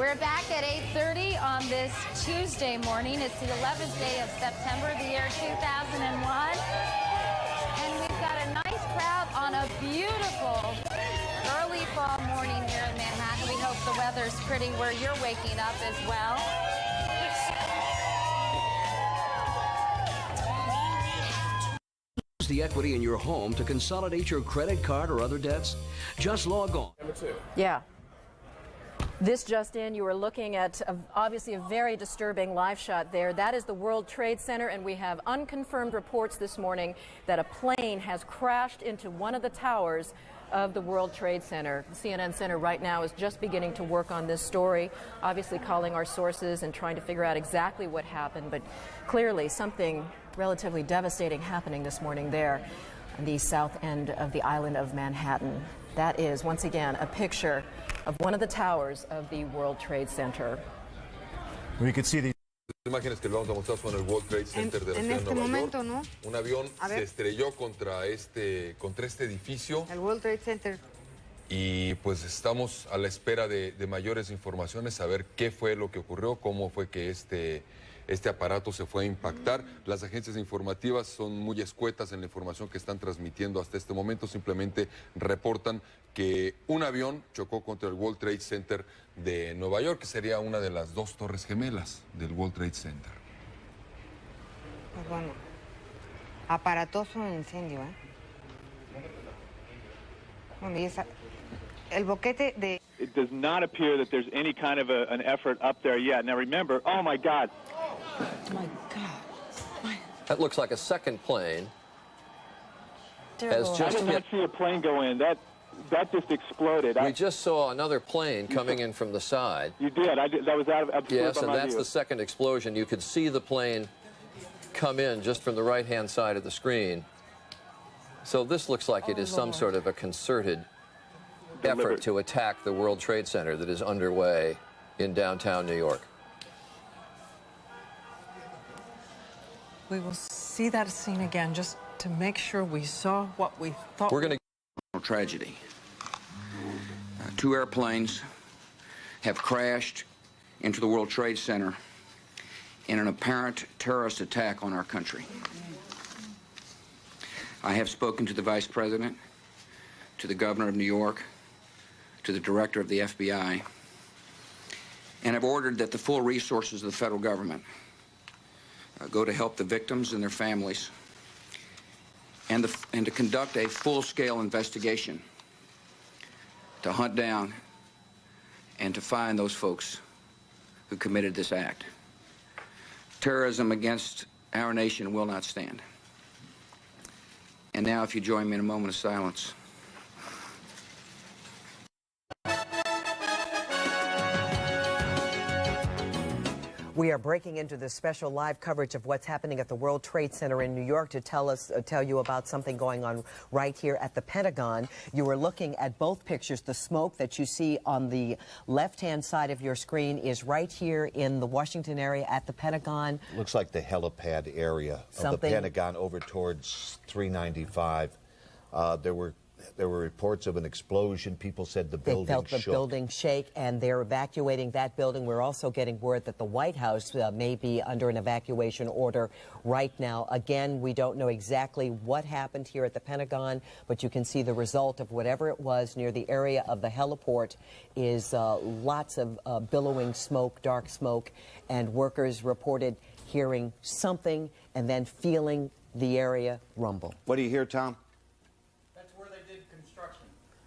We're back at 8:30 on this Tuesday morning. It's the 11th day of September, the year 2001. And we've got a nice crowd on a beautiful early fall morning here in Manhattan. We hope the weather's pretty where you're waking up as well. Use the equity in your home to consolidate your credit card or other debts. Just log on. Yeah. This just in, you were looking at obviously a very disturbing live shot there. That is the World Trade Center, and we have unconfirmed reports this morning that a plane has crashed into one of the towers of the World Trade Center. The CNN Center right now is just beginning to work on this story, obviously calling our sources and trying to figure out exactly what happened, but clearly something relatively devastating happening this morning there on the south end of the island of Manhattan. That is, once again, a picture of one of the towers of the World Trade Center. We could see the imágenes que le vamos a mostrar son el World Trade Center de la ciudad de Nueva York. ¿No? Un avión se estrelló contra este edificio. El World Trade Center. Y pues estamos a la espera de mayores informaciones, saber qué fue lo que ocurrió, cómo fue que este aparato se fue a impactar. Las agencias informativas son muy escuetas en la información que están transmitiendo hasta este momento. Simplemente reportan que un avión chocó contra el World Trade Center de Nueva York, que sería una de las dos torres gemelas del World Trade Center. Pues bueno, aparatoso incendio, ¿eh? Bueno, y el boquete de... It does not appear that there's any kind of an effort up there yet. Now remember, oh my God. Oh my God. That looks like a second plane. Terrible. Has just I did not see a plane go in. That just exploded. We just saw another plane coming in from the side. You did. That was out of absolutely. Yes, and that's the second explosion. You could see the plane come in just from the right-hand side of the screen. So this looks like it is some sort of a concerted effort to attack the World Trade Center that is underway in downtown New York. We will see that scene again just to make sure we saw what we thought. We're going to tragedy. Two airplanes have crashed into the World Trade Center in an apparent terrorist attack on our country. I have spoken to the Vice President, to the Governor of New York, to the Director of the FBI, and have ordered that the full resources of the federal government go to help the victims and their families, and to conduct a full-scale investigation to hunt down and to find those folks who committed this act. Terrorism against our nation will not stand. And now, if you join me in a moment of silence. We are breaking into the special live coverage of what's happening at the World Trade Center in New York to tell you about something going on right here at the Pentagon. You are looking at both pictures. The smoke that you see on the left-hand side of your screen is right here in the Washington area at the Pentagon. Looks like the helipad area of the Pentagon over towards 395. There were reports of an explosion. People said the building shook. They felt the building shake, and they're evacuating that building. We're also getting word that the White House may be under an evacuation order right now. Again, we don't know exactly what happened here at the Pentagon, but you can see the result of whatever it was near the area of the heliport is lots of billowing smoke, dark smoke, and workers reported hearing something and then feeling the area rumble. What do you hear, Tom?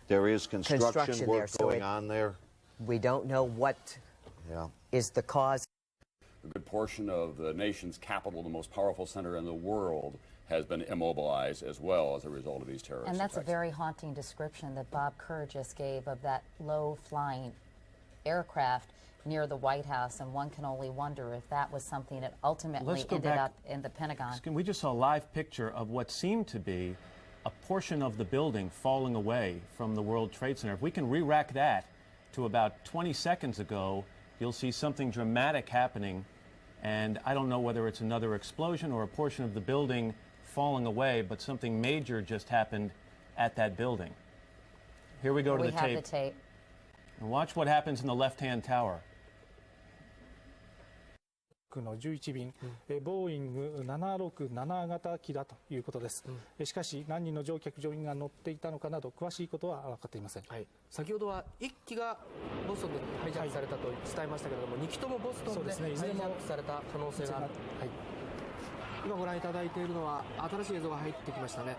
There is construction work going on there. We don't know what is the cause. A good portion of the nation's capital, the most powerful center in the world, has been immobilized as well as a result of these terrorist And that's attacks. a very haunting description that Bob Kerr just gave of that low-flying aircraft near the White House, and one can only wonder if that was something that ultimately ended up in the Pentagon. We just saw a live picture of what seemed to be a portion of the building falling away from the World Trade Center. If we can re-rack that to about 20 seconds ago, you'll see something dramatic happening. And I don't know whether it's another explosion or a portion of the building falling away, but something major just happened at that building. Here we go to the tape. We have the tape. And watch what happens in the left-hand tower. クの11便、ボーイング767型機だということです。しかし何人の乗客乗員が乗っていたのかなど詳しいことは分かっていません。先ほどは1機がボストンでハイジャックされたと伝えましたけれども、2機ともボストンでハイジャックされた可能性がある。今ご覧いただいているのは新しい映像が入ってきましたね。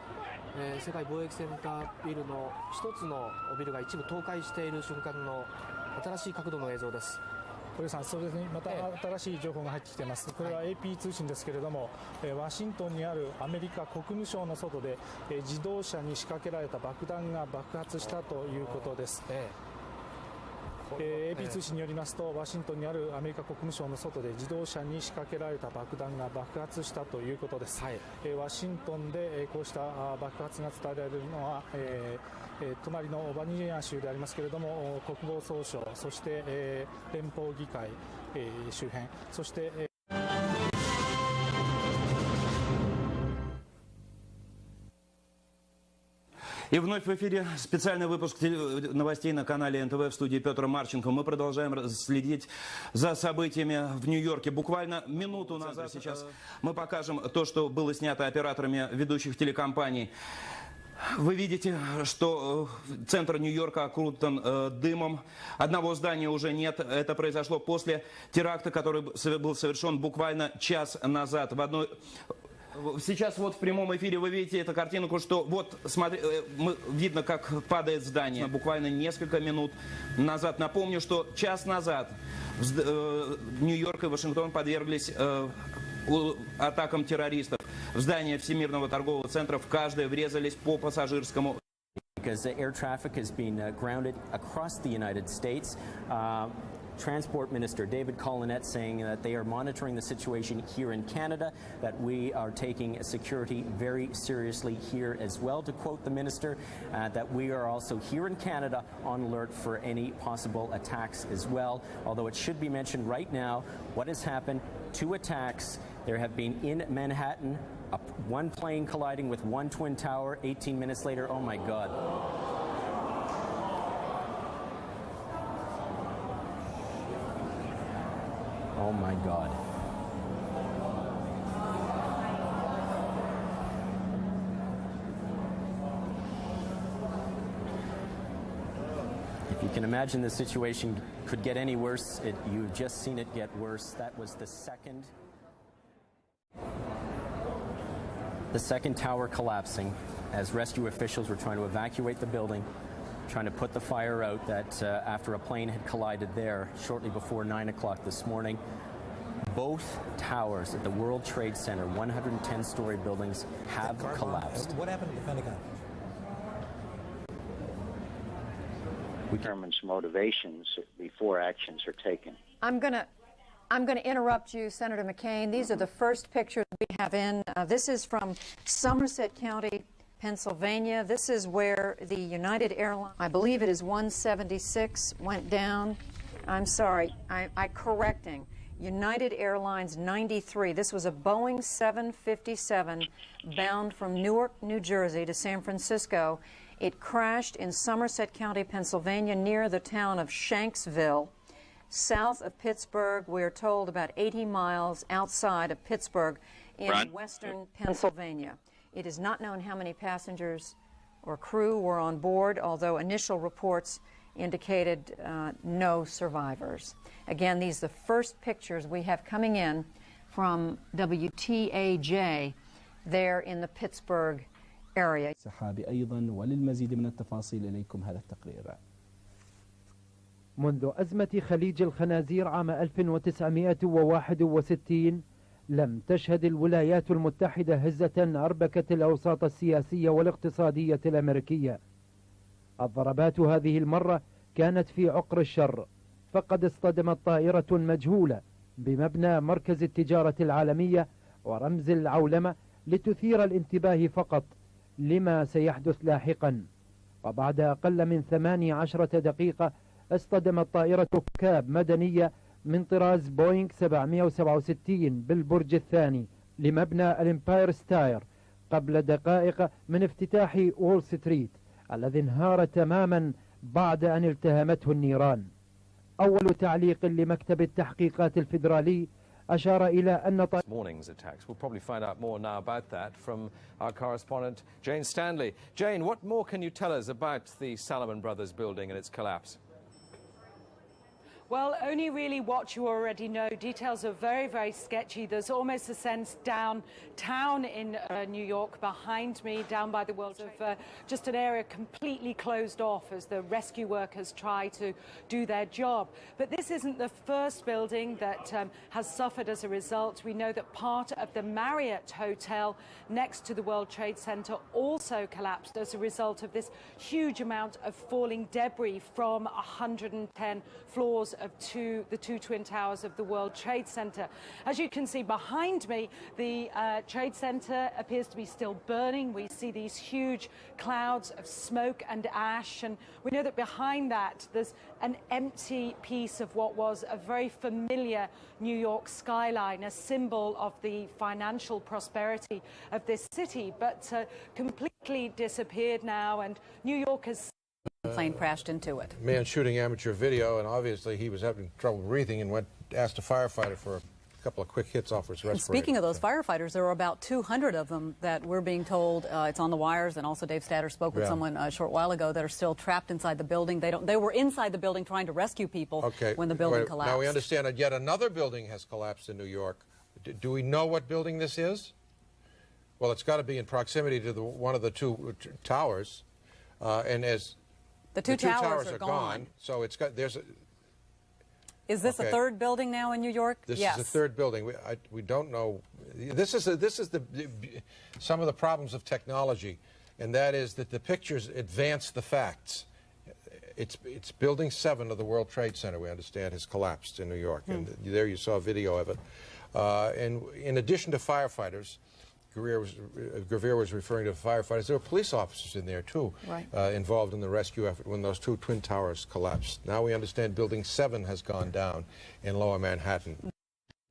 世界貿易センタービルの一つのビルが一部倒壊している瞬間の新しい角度の映像です。堀さん、それでまた新しい情報が入ってきています。これは AP 通信ですけれども、ワシントンにあるアメリカ国務省の外で自動車に仕掛けられた爆弾が爆発したということです。AP 通信によりますと、ワシントンにあるアメリカ国務省の外で自動車に仕掛けられた爆弾が爆発したということです。ワシントンでこうした爆発が伝えられるのは、隣のバニア州でありますけれども、国防総省、そして、連邦議会、周辺、そして、И вновь в эфире специальный выпуск новостей на канале НТВ, в студии Петр Марченко. Мы продолжаем следить за событиями в Нью-Йорке. Буквально минуту назад сейчас мы покажем то, что было снято операторами ведущих телекомпаний. Вы видите, что центр Нью-Йорка окутан дымом. Одного здания уже нет. Это произошло после теракта, который был совершен буквально час назад. Сейчас вот в прямом эфире вы видите эту картинку, что вот видно, как падает здание. Буквально несколько минут назад. Напомню, что час назад Нью-Йорк и Вашингтон подверглись атакам террористов. В здание Всемирного торгового центра в каждое врезались по пассажирскому. Because air traffic has been grounded across the United States. Transport Minister David Collinette saying that they are monitoring the situation here in Canada, that we are taking security very seriously here as well. To quote the minister, that we are also here in Canada on alert for any possible attacks as well. Although it should be mentioned right now, what has happened, 2 attacks. There have been in Manhattan, one plane colliding with one twin tower. 18 minutes later, oh my God. Oh my God. If you can imagine the situation could get any worse, you've just seen it get worse. That was the second tower collapsing as rescue officials were trying to evacuate the building, trying to put the fire out that after a plane had collided there shortly before 9 o'clock this morning. Both towers at the World Trade Center, 110-story buildings, have collapsed. What happened at the Pentagon? Determines motivations before actions are taken. I'm going to interrupt you, Senator McCain. These are the first pictures we have in. This is from Somerset County, Pennsylvania. This is where the United Airlines, I believe it is 176, went down. I'm sorry, I'm correcting. United Airlines 93. This was a Boeing 757 bound from Newark, New Jersey to San Francisco. It crashed in Somerset County, Pennsylvania, near the town of Shanksville, south of Pittsburgh. We're told about 80 miles outside of Pittsburgh in western Pennsylvania. It is not known how many passengers or crew were on board, although initial reports indicated no survivors. Again, these are the first pictures we have coming in from WTAJ there in the Pittsburgh area. أيضا وللمزيد من التفاصيل إليكم هذا التقرير. منذ أزمة خليج الخنازير عام 1961 لم تشهد الولايات المتحدة هزة أربكت الأوساط السياسية والاقتصادية الأمريكية. الضربات هذه المرة كانت في عقر الشر، فقد اصطدمت طائرة مجهولة بمبنى مركز التجارة العالمية ورمز العولمة لتثير الانتباه فقط لما سيحدث لاحقا. وبعد أقل من 18 دقيقة اصطدمت طائرة ركاب مدنية من طراز بوينغ 767 بالبرج الثاني لمبنى الإمباير ستاير قبل دقائق من افتتاح وول ستريت الذي انهار تماما بعد أن التهمته النيران. أول تعليق لمكتب التحقيقات الفيدرالي أشار إلى أن morning's attacks. We'll probably find out more now about that from our correspondent Jane Stanley. Jane, what more can you tell us about the Salomon Brothers building and its collapse? Well, only really what you already know. Details are very, very sketchy. There's almost a sense downtown in New York behind me, down by the World of just an area completely closed off as the rescue workers try to do their job. But this isn't the first building that has suffered as a result. We know that part of the Marriott Hotel next to the World Trade Center also collapsed as a result of this huge amount of falling debris from 110 floors of the two twin towers of the World Trade Center. As you can see behind me, the Trade Center appears to be still burning. We see these huge clouds of smoke and ash, and we know that behind that there's an empty piece of what was a very familiar New York skyline, a symbol of the financial prosperity of this city, but completely disappeared now, and New York has plane crashed into it. Man shooting amateur video, and obviously he was having trouble breathing and asked a firefighter for a couple of quick hits off his respirator. Speaking of those firefighters, there are about 200 of them that we're being told, it's on the wires, and also Dave Statter spoke with someone a short while ago, that are still trapped inside the building. They were inside the building trying to rescue people when the building collapsed. Now we understand that yet another building has collapsed in New York. Do we know what building this is? Well, it's got to be in proximity to one of the two towers, and as the two towers are gone. So it's got Is this a third building now in New York? This is a third building. We don't know. This is some of the problems of technology, and that is that the pictures advance the facts. It's Building 7 of the World Trade Center, we understand, has collapsed in New York, and there you saw a video of it. And in addition to firefighters, Greer was referring to firefighters. There were police officers in there, too, involved in the rescue effort when those two twin towers collapsed. Now we understand Building 7 has gone down in Lower Manhattan.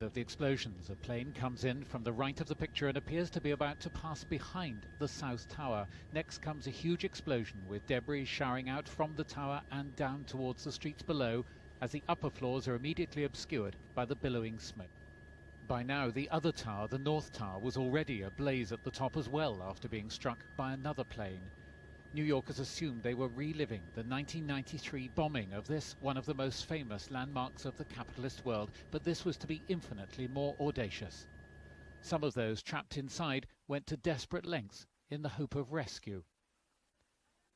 Of the explosions, a plane comes in from the right of the picture and appears to be about to pass behind the South Tower. Next comes a huge explosion with debris showering out from the tower and down towards the streets below as the upper floors are immediately obscured by the billowing smoke. By now, the other tower, the North Tower, was already ablaze at the top as well after being struck by another plane. New Yorkers assumed they were reliving the 1993 bombing of this, one of the most famous landmarks of the capitalist world, but this was to be infinitely more audacious. Some of those trapped inside went to desperate lengths in the hope of rescue.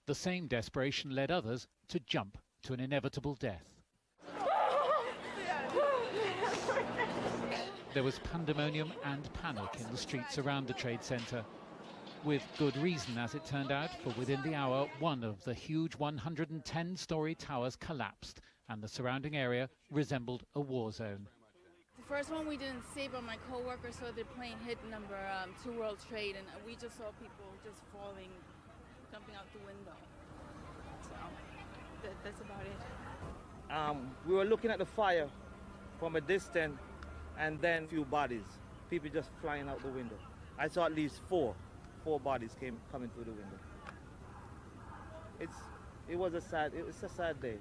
The same desperation led others to jump to an inevitable death. There was pandemonium and panic in the streets around the Trade Center. With good reason, as it turned out, for within the hour, one of the huge 110-story towers collapsed, and the surrounding area resembled a war zone. The first one we didn't see, but my co-worker saw the plane hit number 2 World Trade, and we just saw people just falling, jumping out the window. So that's about it. We were looking at the fire from a distance, and then a few bodies, people just flying out the window. I saw at least four bodies coming through the window. It's a sad day.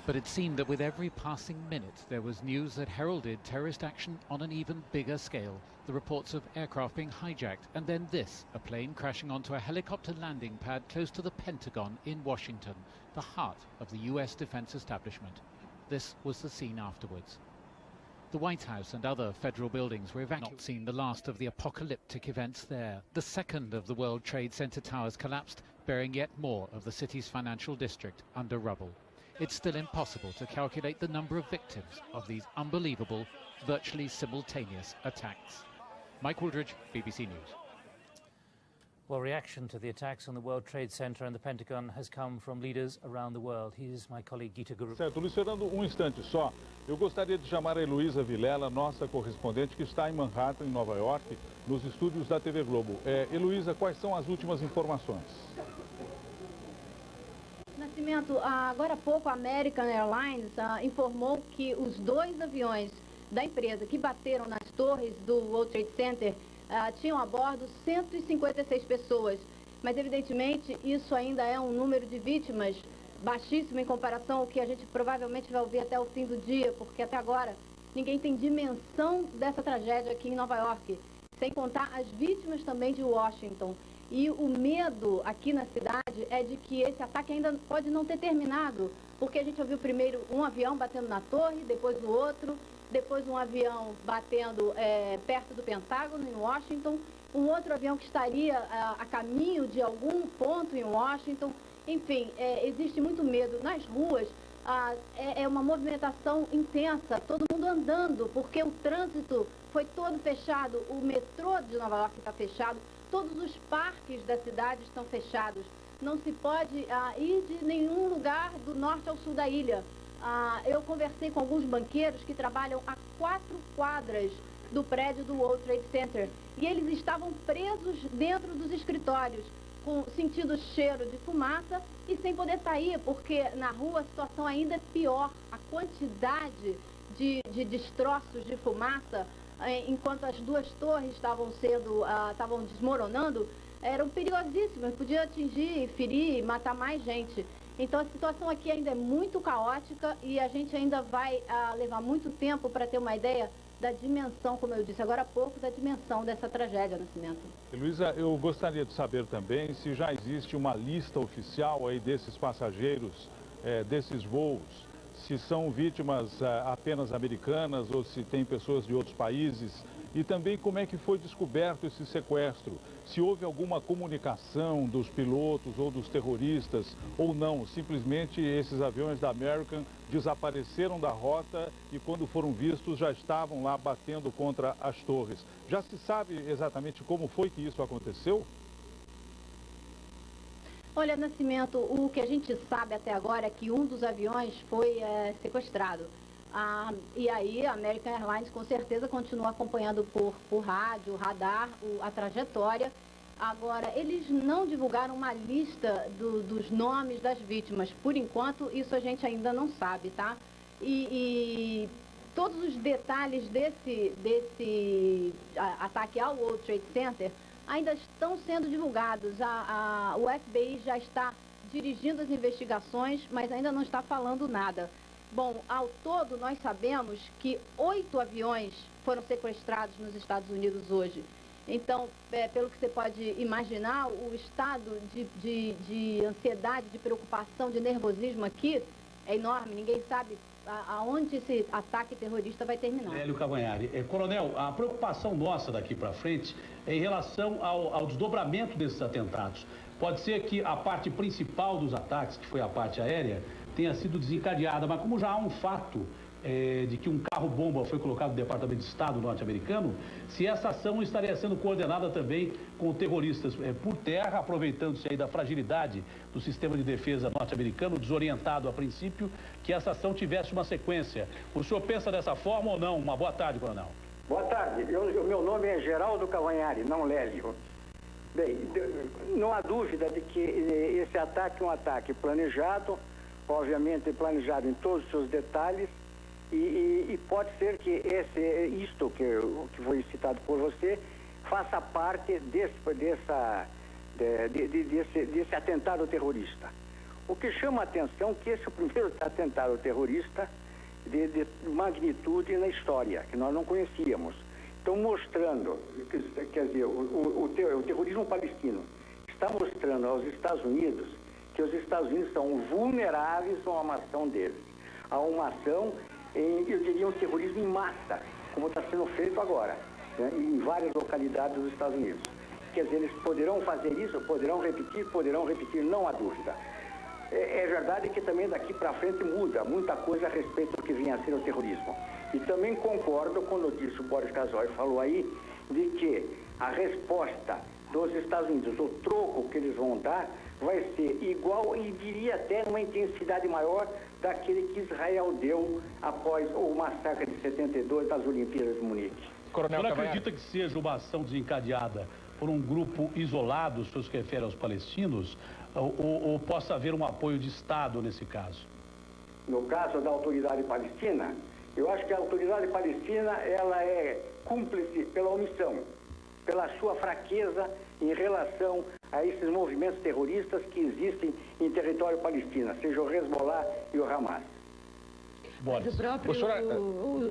But it seemed that with every passing minute there was news that heralded terrorist action on an even bigger scale. The reports of aircraft being hijacked, and then this, a plane crashing onto a helicopter landing pad close to the Pentagon in Washington, the heart of the US defense establishment. This was the scene afterwards. The White House and other federal buildings were evacuated. Not seen the last of the apocalyptic events there. The second of the World Trade Center towers collapsed, burying yet more of the city's financial district under rubble. It's still impossible to calculate the number of victims of these unbelievable, virtually simultaneous attacks. Mike Wooldridge, BBC News. Well, reaction to the attacks on the World Trade Center and the Pentagon has come from leaders around the world. Here's my colleague Gita Guru. Certo, Luiz Fernando, instante só. Eu gostaria de chamar a Heloísa Vilela, nossa correspondente, que está em Manhattan, em Nova York, nos estúdios da TV Globo. Heloísa, quais são as últimas informações? Nascimento, agora há pouco a American Airlines informou que os 2 aviões da empresa que bateram nas torres do World Trade Center tinham a bordo 156 pessoas, mas evidentemente isso ainda é um número de vítimas baixíssimo em comparação ao que a gente provavelmente vai ouvir até o fim do dia, porque até agora ninguém tem dimensão dessa tragédia aqui em Nova York, sem contar as vítimas também de Washington. E o medo aqui na cidade é de que esse ataque ainda pode não ter terminado, porque a gente ouviu primeiro um avião batendo na torre, depois o outro, depois um avião batendo perto do Pentágono, em Washington, um outro avião que estaria a caminho de algum ponto em Washington. Enfim, existe muito medo nas ruas. É uma movimentação intensa, todo mundo andando, porque o trânsito foi todo fechado, o metrô de Nova York está fechado, todos os parques da cidade estão fechados, não se pode ir de nenhum lugar do norte ao sul da ilha. Eu conversei com alguns banqueiros que trabalham a 4 quadras do prédio do World Trade Center e eles estavam presos dentro dos escritórios, sentindo cheiro de fumaça e sem poder sair, porque na rua a situação ainda é pior. A quantidade de destroços de fumaça, enquanto as 2 torres estavam desmoronando, eram perigosíssimas, podia atingir, ferir, matar mais gente. Então a situação aqui ainda é muito caótica e a gente ainda vai levar muito tempo para ter uma ideia da dimensão, como eu disse agora há pouco, da dimensão dessa tragédia, Nascimento. Heloísa, eu gostaria de saber também se já existe uma lista oficial aí desses passageiros, desses voos, se são vítimas apenas americanas ou se tem pessoas de outros países, e também como é que foi descoberto esse sequestro, se houve alguma comunicação dos pilotos ou dos terroristas ou não, simplesmente esses aviões da American desapareceram da rota e quando foram vistos já estavam lá batendo contra as torres. Já se sabe exatamente como foi que isso aconteceu? Olha, Nascimento, o que a gente sabe até agora é que um dos aviões foi sequestrado. E aí a American Airlines com certeza continua acompanhando por rádio, radar, a trajetória. Agora, eles não divulgaram uma lista dos nomes das vítimas. Por enquanto, isso a gente ainda não sabe, tá? E todos os detalhes desse ataque ao World Trade Center ainda estão sendo divulgados. O FBI já está dirigindo as investigações, mas ainda não está falando nada. Bom, ao todo nós sabemos que 8 aviões foram sequestrados nos Estados Unidos hoje. Então, pelo que você pode imaginar, o estado de ansiedade, de preocupação, de nervosismo aqui é enorme. Ninguém sabe aonde esse ataque terrorista vai terminar. Hélio Cavanhari. Coronel, a preocupação nossa daqui para frente é em relação ao desdobramento desses atentados. Pode ser que a parte principal dos ataques, que foi a parte aérea, tenha sido desencadeada, mas como já há um fato de que um carro-bomba foi colocado no Departamento de Estado norte-americano, se essa ação estaria sendo coordenada também com terroristas por terra, aproveitando-se aí da fragilidade do sistema de defesa norte-americano, desorientado a princípio, que essa ação tivesse uma sequência. O senhor pensa dessa forma ou não? Uma boa tarde, coronel. Boa tarde. Meu nome é Geraldo Cavanhari, não Lélio. Bem, não há dúvida de que esse ataque é um ataque planejado, obviamente planejado em todos os seus detalhes, e pode ser que isto que foi citado por você faça parte desse atentado terrorista. O que chama a atenção é que esse é o primeiro atentado terrorista de magnitude na história, que nós não conhecíamos. Estão mostrando, quer dizer, o terrorismo palestino está mostrando aos Estados Unidos que os Estados Unidos são vulneráveis a uma ação deles, a uma ação, eu diria, um terrorismo em massa, como está sendo feito agora, né, em várias localidades dos Estados Unidos. Quer dizer, eles poderão fazer isso, poderão repetir, não há dúvida. É verdade que também daqui para frente muda muita coisa a respeito do que vinha a ser o terrorismo. E também concordo quando disse o Boris Casoy falou aí, de que a resposta dos Estados Unidos, o troco que eles vão dar, vai ser igual e diria até numa intensidade maior daquele que Israel deu após o massacre de 72 das Olimpíadas de Munique. Coronel, você acredita que seja uma ação desencadeada por um grupo isolado, se se refere aos palestinos, ou possa haver um apoio de Estado nesse caso? No caso da autoridade palestina, eu acho que a autoridade palestina ela é cúmplice pela omissão, pela sua fraqueza em relação a esses movimentos terroristas que existem em território palestino, seja o Hezbollah e o Hamas. Boris.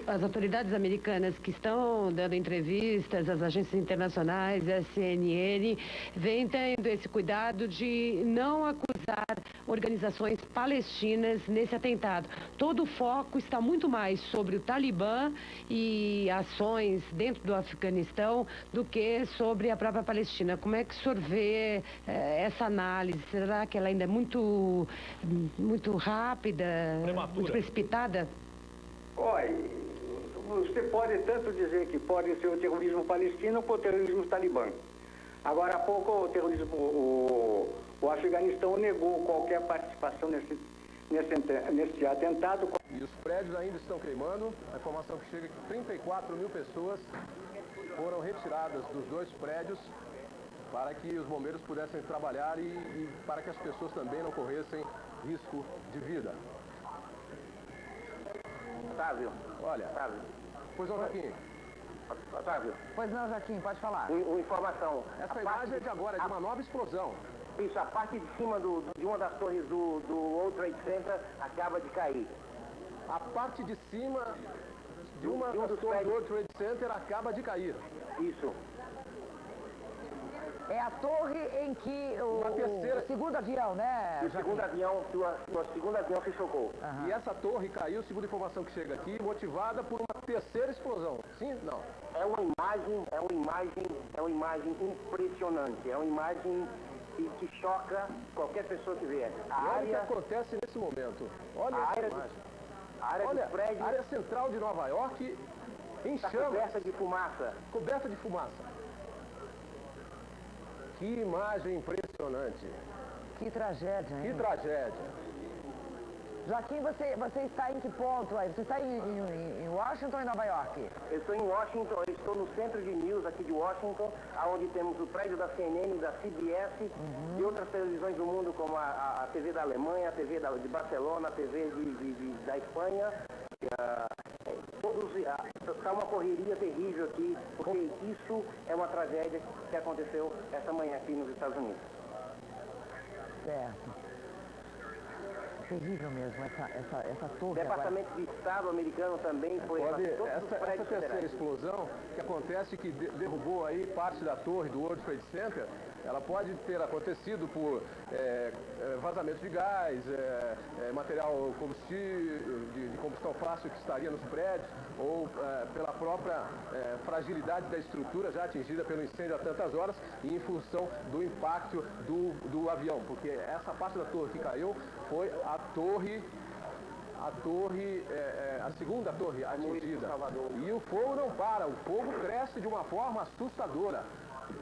As autoridades americanas que estão dando entrevistas, as agências internacionais, a CNN, vêm tendo esse cuidado de não acusar organizações palestinas nesse atentado. Todo o foco está muito mais sobre o Talibã e ações dentro do Afeganistão do que sobre a própria Palestina. Como é que o senhor vê essa análise? Será que ela ainda é muito rápida, muito precipitada? Olha, você pode tanto dizer que pode ser o terrorismo palestino como o terrorismo talibã. Agora há pouco o Afeganistão negou qualquer participação nesse atentado. E os prédios ainda estão queimando. A informação que chega é que 34 mil pessoas foram retiradas dos dois prédios para que os bombeiros pudessem trabalhar e para que as pessoas também não corressem risco de vida. Otávio. Olha. Otávio. Pois não, Joaquim. Otávio. Pois não, Joaquim, pode falar. Informação. Essa imagem é de agora, é de uma nova explosão. Isso, a parte de cima de uma das torres do World Trade Center acaba de cair. A parte de cima de uma das torres do World Trade Center acaba de cair. Isso. É a torre em que o segundo avião, né? O segundo avião se chocou. Uhum. E essa torre caiu, segundo a informação que chega aqui, motivada por uma terceira explosão. Sim? Não. É uma imagem impressionante. É uma imagem que choca qualquer pessoa que vê. Olha o que acontece nesse momento. Olha essa imagem. Olha, a área central de Nova York em chamas. Coberta de fumaça. Coberta de fumaça. Que imagem impressionante. Que tragédia, hein? Que tragédia. Joaquim, você está em que ponto aí? Você está em Washington ou em Nova York? Eu estou em Washington, eu estou no centro de news aqui de Washington, onde temos o prédio da CNN, da CBS e outras televisões do mundo, como a TV da Alemanha, a TV de Barcelona, a TV da Espanha. Está uma correria terrível aqui, porque isso é uma tragédia que aconteceu essa manhã aqui nos Estados Unidos. Certo. Terrível mesmo, essa torre. O Departamento de Estado americano também foi... Essa terceira explosão que acontece, que derrubou aí parte da torre do World Trade Center, ela pode ter acontecido por vazamento de gás, material de combustão fácil que estaria nos prédios, ou pela própria fragilidade da estrutura já atingida pelo incêndio há tantas horas e em função do impacto do avião, porque essa parte da torre que caiu foi a segunda torre atingida. E o fogo não para, o fogo cresce de uma forma assustadora.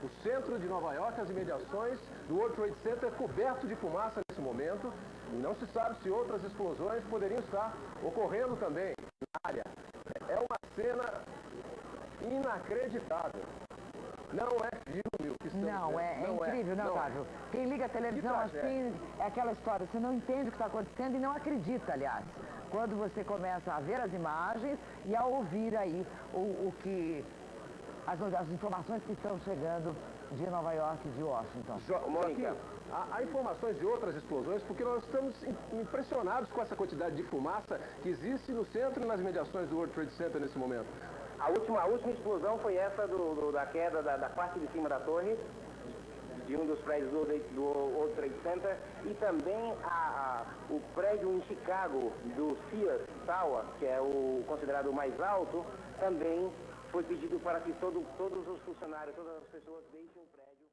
O centro de Nova York, as imediações do World Trade Center coberto de fumaça nesse momento, e não se sabe se outras explosões poderiam estar ocorrendo também na área. É uma cena inacreditável. Não é filme o que estamos vendo. É incrível, né, Otávio? Quem liga a televisão assim, é aquela história, você não entende o que está acontecendo e não acredita, aliás. Quando você começa a ver as imagens e a ouvir aí as informações que estão chegando de Nova York e de Washington. Mônica, há informações de outras explosões, porque nós estamos impressionados com essa quantidade de fumaça que existe no centro e nas imediações do World Trade Center nesse momento. A última explosão foi essa da queda da parte de cima da torre, de um dos prédios do World Trade Center, e também o prédio em Chicago, do Sears Tower, que é o considerado o mais alto, também foi pedido para que todos os funcionários, todas as pessoas deixem o prédio.